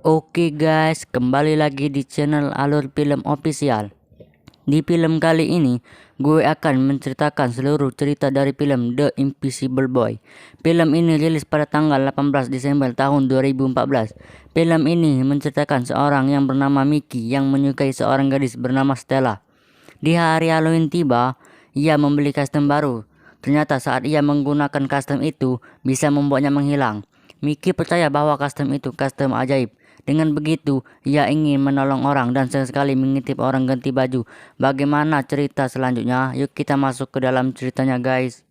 Oke guys, kembali lagi di channel Alur Film Official. Di film kali ini, gue akan menceritakan seluruh cerita dari film The Invisible Boy. Film ini rilis pada tanggal 18 Desember tahun 2014. Film ini menceritakan seorang yang bernama Mickey yang menyukai seorang gadis bernama Stella. Di hari Halloween tiba, ia membeli kostum baru. Ternyata saat ia menggunakan kostum itu, bisa membuatnya menghilang. Mickey percaya bahwa kostum itu kostum ajaib. Dengan begitu, ia ingin menolong orang dan sesekali mengintip orang ganti baju. Bagaimana cerita selanjutnya? Yuk kita masuk ke dalam ceritanya guys.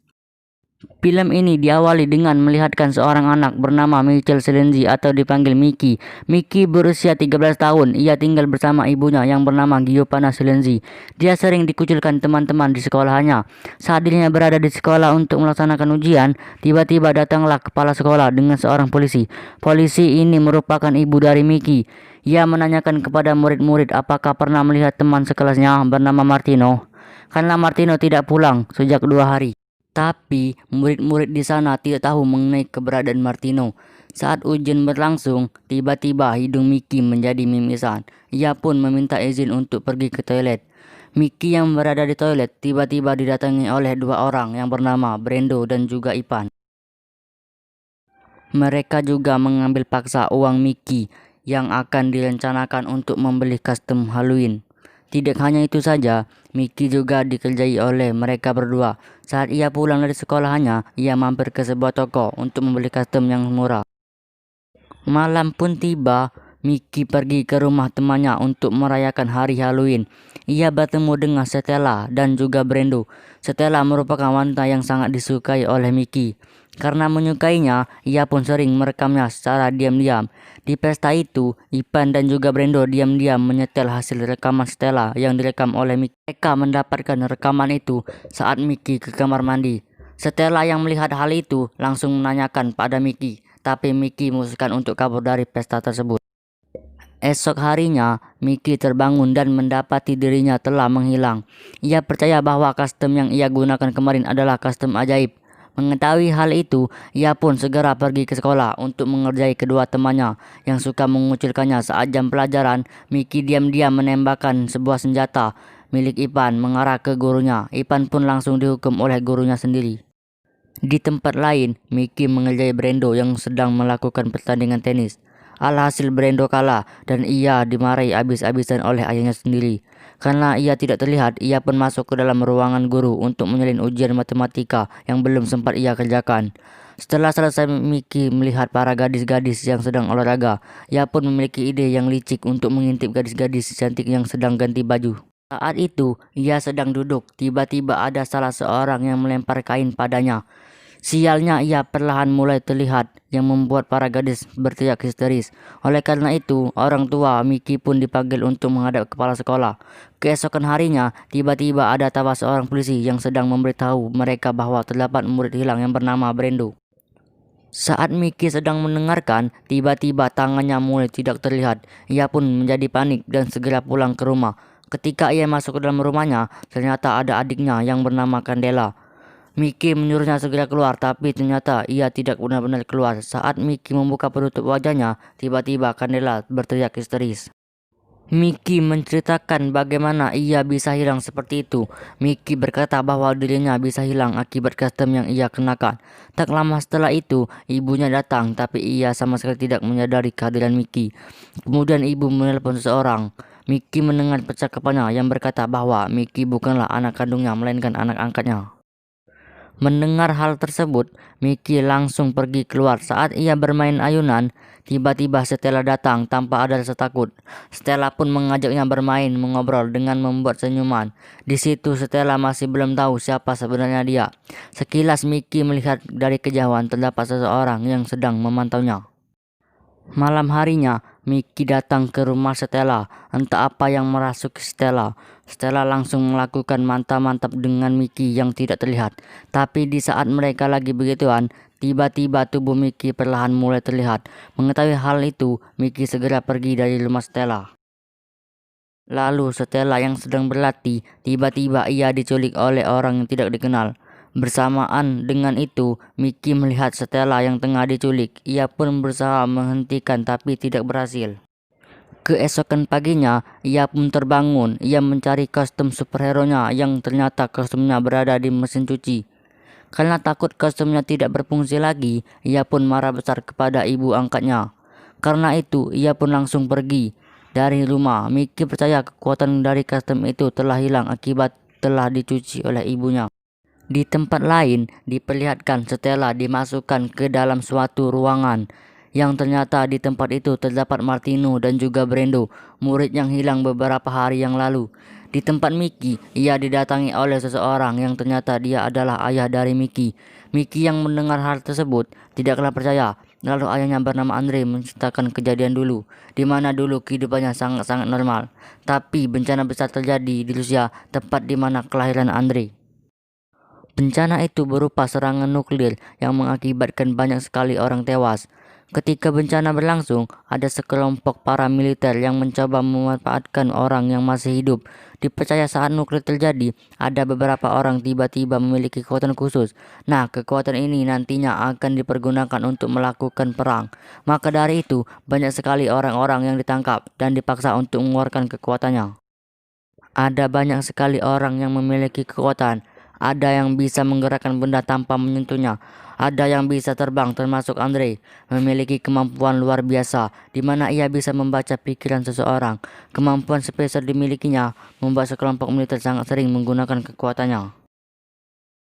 Film ini diawali dengan melihatkan seorang anak bernama Michael Selenzi atau dipanggil Mickey. Mickey berusia 13 tahun. Ia tinggal bersama ibunya yang bernama Giovanna Selenzi. Dia sering dikucilkan teman-teman di sekolahnya. Saat dirinya berada di sekolah untuk melaksanakan ujian, tiba-tiba datanglah kepala sekolah dengan seorang polisi. Polisi ini merupakan ibu dari Mickey. Ia menanyakan kepada murid-murid apakah pernah melihat teman sekelasnya bernama Martino. Karena Martino tidak pulang sejak 2 hari. Tapi murid-murid di sana tidak tahu mengenai keberadaan Martino. Saat ujian berlangsung, tiba-tiba hidung Mickey menjadi mimisan. Ia pun meminta izin untuk pergi ke toilet. Mickey yang berada di toilet tiba-tiba didatangi oleh 2 orang yang bernama Brando dan juga Ipan. Mereka juga mengambil paksa uang Mickey yang akan direncanakan untuk membeli kostum Halloween. Tidak hanya itu saja, Mickey juga dikerjai oleh mereka berdua. Saat ia pulang dari sekolahnya, ia mampir ke sebuah toko untuk membeli kostum yang murah. Malam pun tiba, Mickey pergi ke rumah temannya untuk merayakan hari Halloween. Ia bertemu dengan Stella dan juga Brando. Stella merupakan wanita yang sangat disukai oleh Mickey. Karena menyukainya, ia pun sering merekamnya secara diam-diam. Di pesta itu, Ipan dan juga Brando diam-diam menyetel hasil rekaman Stella yang direkam oleh Mickey. Mereka mendapatkan rekaman itu saat Mickey ke kamar mandi. Stella yang melihat hal itu langsung menanyakan pada Mickey, tapi Mickey memutuskan untuk kabur dari pesta tersebut. Esok harinya, Mickey terbangun dan mendapati dirinya telah menghilang. Ia percaya bahwa kostum yang ia gunakan kemarin adalah kostum ajaib. Mengetahui hal itu, ia pun segera pergi ke sekolah untuk mengerjai kedua temannya yang suka mengucilkannya. Saat jam pelajaran, Mickey diam-diam menembakkan sebuah senjata milik Ipan mengarah ke gurunya. Ipan pun langsung dihukum oleh gurunya sendiri. Di tempat lain, Mickey mengerjai Brando yang sedang melakukan pertandingan tenis. Alhasil Brando kalah dan ia dimarahi habis-habisan oleh ayahnya sendiri. Karena ia tidak terlihat, ia pun masuk ke dalam ruangan guru untuk menyalin ujian matematika yang belum sempat ia kerjakan. Setelah selesai, Mickey melihat para gadis-gadis yang sedang olahraga. Ia pun memiliki ide yang licik untuk mengintip gadis-gadis cantik yang sedang ganti baju. Saat itu, ia sedang duduk. Tiba-tiba ada salah seorang yang melempar kain padanya. Sialnya, ia perlahan mulai terlihat yang membuat para gadis berteriak histeris. Oleh karena itu, orang tua Mickey pun dipanggil untuk menghadap kepala sekolah. Keesokan harinya, tiba-tiba ada tawa seorang polisi yang sedang memberitahu mereka bahwa terdapat murid hilang yang bernama Brando. Saat Mickey sedang mendengarkan, tiba-tiba tangannya mulai tidak terlihat. Ia pun menjadi panik dan segera pulang ke rumah. Ketika ia masuk ke dalam rumahnya, ternyata ada adiknya yang bernama Candela. Mickey menyuruhnya segera keluar, tapi ternyata ia tidak benar-benar keluar. Saat Mickey membuka penutup wajahnya, tiba-tiba Candela berteriak histeris. Mickey menceritakan bagaimana ia bisa hilang seperti itu. Mickey berkata bahwa dirinya bisa hilang akibat kostum yang ia kenakan. Tak lama setelah itu, ibunya datang, tapi ia sama sekali tidak menyadari kehadiran Mickey. Kemudian ibu menelpon seseorang. Mickey mendengar percakapannya yang berkata bahwa Mickey bukanlah anak kandungnya, melainkan anak angkatnya. Mendengar hal tersebut, Mickey langsung pergi keluar. Saat ia bermain ayunan, tiba-tiba Stella datang tanpa ada rasa takut. Stella pun mengajaknya bermain, mengobrol dengan membuat senyuman. Di situ Stella masih belum tahu siapa sebenarnya dia. Sekilas Mickey melihat dari kejauhan terdapat seseorang yang sedang memantaunya. Malam harinya, Mickey datang ke rumah Stella. Entah apa yang merasuki Stella. Stella langsung melakukan mantap-mantap dengan Mickey yang tidak terlihat. Tapi di saat mereka lagi begituan, tiba-tiba tubuh Mickey perlahan mulai terlihat. Mengetahui hal itu, Mickey segera pergi dari rumah Stella. Lalu Stella yang sedang berlatih, tiba-tiba ia diculik oleh orang yang tidak dikenal. Bersamaan dengan itu, Mickey melihat Stella yang tengah diculik. Ia pun berusaha menghentikan tapi tidak berhasil. Keesokan paginya, ia pun terbangun. Ia mencari kostum superhero-nya yang ternyata kostumnya berada di mesin cuci. Karena takut kostumnya tidak berfungsi lagi, ia pun marah besar kepada ibu angkatnya. Karena itu, ia pun langsung pergi dari rumah. Mickey percaya kekuatan dari kostum itu telah hilang akibat telah dicuci oleh ibunya. Di tempat lain, diperlihatkan Stella dimasukkan ke dalam suatu ruangan yang ternyata di tempat itu terdapat Martino dan juga Brando, murid yang hilang beberapa hari yang lalu. Di tempat Mickey, ia didatangi oleh seseorang yang ternyata dia adalah ayah dari Mickey. Mickey yang mendengar hal tersebut tidaklah percaya. Lalu ayahnya bernama Andre menceritakan kejadian dulu, di mana dulu kehidupannya sangat-sangat normal. Tapi bencana besar terjadi di Rusia, tepat di mana kelahiran Andre. Bencana itu berupa serangan nuklir yang mengakibatkan banyak sekali orang tewas. Ketika bencana berlangsung, ada sekelompok paramiliter yang mencoba memanfaatkan orang yang masih hidup. Dipercaya saat nuklir terjadi, ada beberapa orang tiba-tiba memiliki kekuatan khusus. Nah, kekuatan ini nantinya akan dipergunakan untuk melakukan perang. Maka dari itu, banyak sekali orang-orang yang ditangkap dan dipaksa untuk mengeluarkan kekuatannya. Ada banyak sekali orang yang memiliki kekuatan. Ada yang bisa menggerakkan benda tanpa menyentuhnya. Ada yang bisa terbang termasuk Andre. Memiliki kemampuan luar biasa di mana ia bisa membaca pikiran seseorang. Kemampuan spesial dimilikinya membuat sekelompok militer sangat sering menggunakan kekuatannya.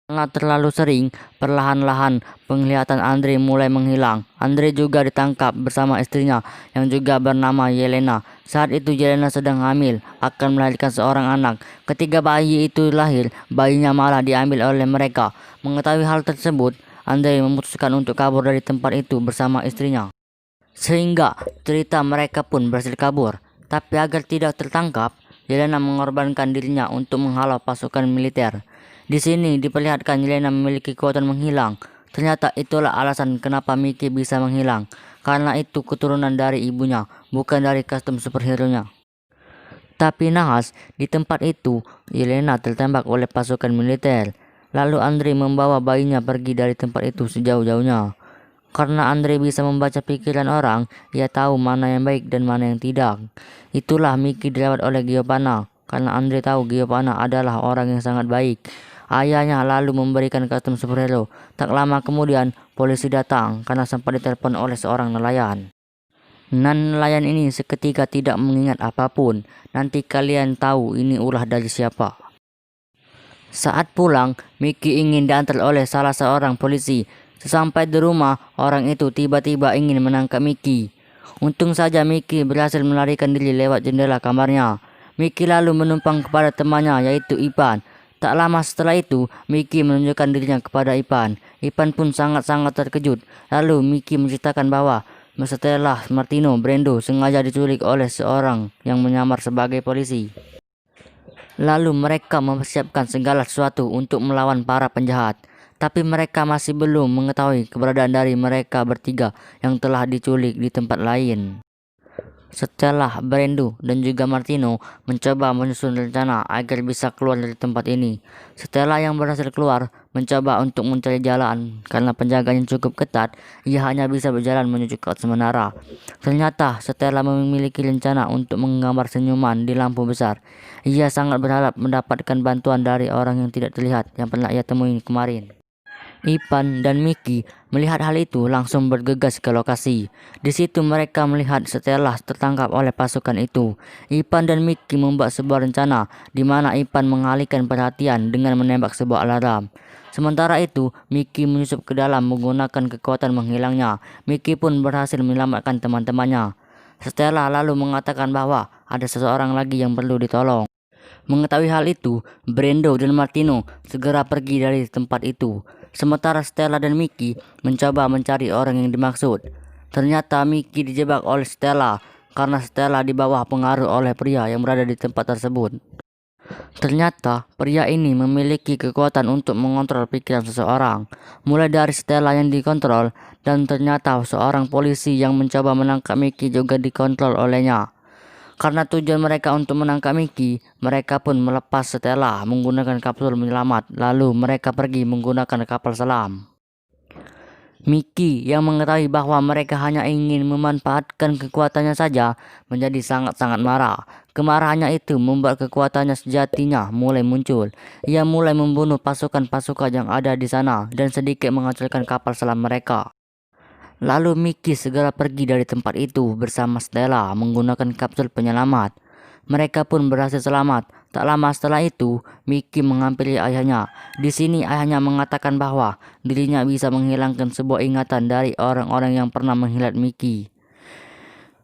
Karena terlalu sering, perlahan-lahan penglihatan Andre mulai menghilang. Andre juga ditangkap bersama istrinya yang juga bernama Yelena. Saat itu Yelena sedang hamil, akan melahirkan seorang anak. Ketika bayi itu lahir, bayinya malah diambil oleh mereka. Mengetahui hal tersebut, Andre memutuskan untuk kabur dari tempat itu bersama istrinya. Sehingga cerita mereka pun berhasil kabur. Tapi agar tidak tertangkap, Yelena mengorbankan dirinya untuk menghalau pasukan militer. Di sini diperlihatkan Yelena memiliki kekuatan menghilang. Ternyata itulah alasan kenapa Mickey bisa menghilang. Karena itu keturunan dari ibunya, bukan dari kostum superhero-nya. Tapi nahas, di tempat itu, Yelena tertembak oleh pasukan militer. Lalu Andre membawa bayinya pergi dari tempat itu sejauh-jauhnya. Karena Andre bisa membaca pikiran orang, ia tahu mana yang baik dan mana yang tidak. Itulah Mickey dirawat oleh Giovanna. Karena Andre tahu Giovanna adalah orang yang sangat baik. Ayahnya lalu memberikan kostum superhero. Tak lama kemudian, polisi datang karena sempat ditelepon oleh seorang nelayan. Nelayan ini seketika tidak mengingat apapun. Nanti kalian tahu ini ulah dari siapa. Saat pulang, Mickey ingin diantar oleh salah seorang polisi. Sesampai di rumah, orang itu tiba-tiba ingin menangkap Mickey. Untung saja Mickey berhasil melarikan diri lewat jendela kamarnya. Mickey lalu menumpang kepada temannya yaitu Ivan. Tak lama setelah itu, Mickey menunjukkan dirinya kepada Ivan. Ivan pun sangat-sangat terkejut. Lalu Mickey menceritakan bahwa setelah Martino Brando sengaja diculik oleh seorang yang menyamar sebagai polisi. Lalu mereka mempersiapkan segala sesuatu untuk melawan para penjahat. Tapi mereka masih belum mengetahui keberadaan dari mereka bertiga yang telah diculik di tempat lain. Setelah Brando dan juga Martino mencoba menyusun rencana agar bisa keluar dari tempat ini. Setelah yang berhasil keluar, mencoba untuk mencari jalan karena penjaganya cukup ketat, ia hanya bisa berjalan menuju ke menara. Ternyata setelah memiliki rencana untuk menggambar senyuman di lampu besar, ia sangat berharap mendapatkan bantuan dari orang yang tidak terlihat yang pernah ia temui kemarin. Ivan dan Mickey melihat hal itu langsung bergegas ke lokasi. Di situ mereka melihat setelah tertangkap oleh pasukan itu. Ivan dan Mickey membuat sebuah rencana di mana Ivan mengalihkan perhatian dengan menembak sebuah alarm. Sementara itu, Mickey menyusup ke dalam menggunakan kekuatan menghilangnya. Mickey pun berhasil menyelamatkan teman-temannya. Stella lalu mengatakan bahwa ada seseorang lagi yang perlu ditolong. Mengetahui hal itu, Brando dan Martino segera pergi dari tempat itu. Sementara Stella dan Mickey mencoba mencari orang yang dimaksud. Ternyata Mickey dijebak oleh Stella karena Stella di bawah pengaruh oleh pria yang berada di tempat tersebut. Ternyata pria ini memiliki kekuatan untuk mengontrol pikiran seseorang. Mulai dari Stella yang dikontrol dan ternyata seorang polisi yang mencoba menangkap Mickey juga dikontrol olehnya. Karena tujuan mereka untuk menangkap Mickey, mereka pun melepas Stella menggunakan kapsul penyelamat. Lalu mereka pergi menggunakan kapal selam. Mickey yang mengetahui bahwa mereka hanya ingin memanfaatkan kekuatannya saja menjadi sangat-sangat marah. Kemarahannya itu membuat kekuatannya sejatinya mulai muncul. Ia mulai membunuh pasukan-pasukan yang ada di sana dan sedikit menghancurkan kapal selam mereka. Lalu Mickey segera pergi dari tempat itu bersama Stella menggunakan kapsul penyelamat. Mereka pun berhasil selamat. Tak lama setelah itu, Mickey menghampiri ayahnya. Di sini ayahnya mengatakan bahwa dirinya bisa menghilangkan sebuah ingatan dari orang-orang yang pernah menghilat Mickey.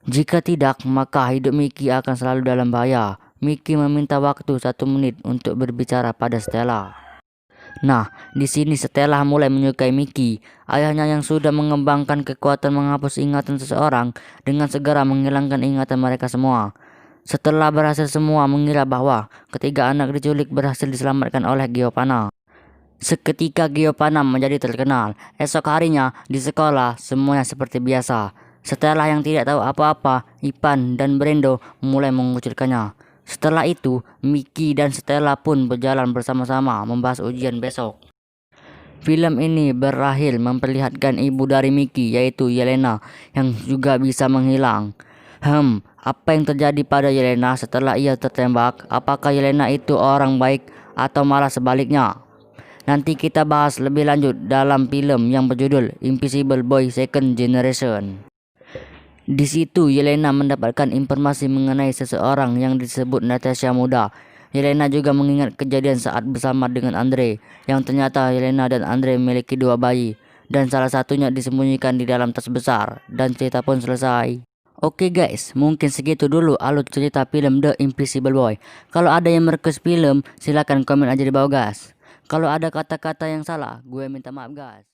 Jika tidak, maka hidup Mickey akan selalu dalam bahaya. Mickey meminta waktu 1 menit untuk berbicara pada Stella. Nah, di sini Stella mulai menyukai Mickey. Ayahnya yang sudah mengembangkan kekuatan menghapus ingatan seseorang dengan segera menghilangkan ingatan mereka semua. Setelah berhasil, semua mengira bahwa ketiga anak diculik berhasil diselamatkan oleh Giovanna. Seketika Giovanna menjadi terkenal. Esok harinya di sekolah semuanya seperti biasa. Setelah yang tidak tahu apa-apa, Ivan dan Brando mulai mengucilkannya. Setelah itu, Mickey dan Stella pun berjalan bersama-sama membahas ujian besok. Film ini berakhir memperlihatkan ibu dari Mickey, yaitu Yelena, yang juga bisa menghilang. Apa yang terjadi pada Yelena setelah ia tertembak? Apakah Yelena itu orang baik atau malah sebaliknya? Nanti kita bahas lebih lanjut dalam film yang berjudul Invisible Boy Second Generation. Di situ Yelena mendapatkan informasi mengenai seseorang yang disebut Natasha muda. Yelena juga mengingat kejadian saat bersama dengan Andre, yang ternyata Yelena dan Andre memiliki 2 bayi, dan salah satunya disembunyikan di dalam tas besar, dan cerita pun selesai. Oke guys, mungkin segitu dulu alur cerita film The Invisible Boy. Kalau ada yang merequest film, silakan komen aja di bawah guys. Kalau ada kata-kata yang salah, gue minta maaf guys.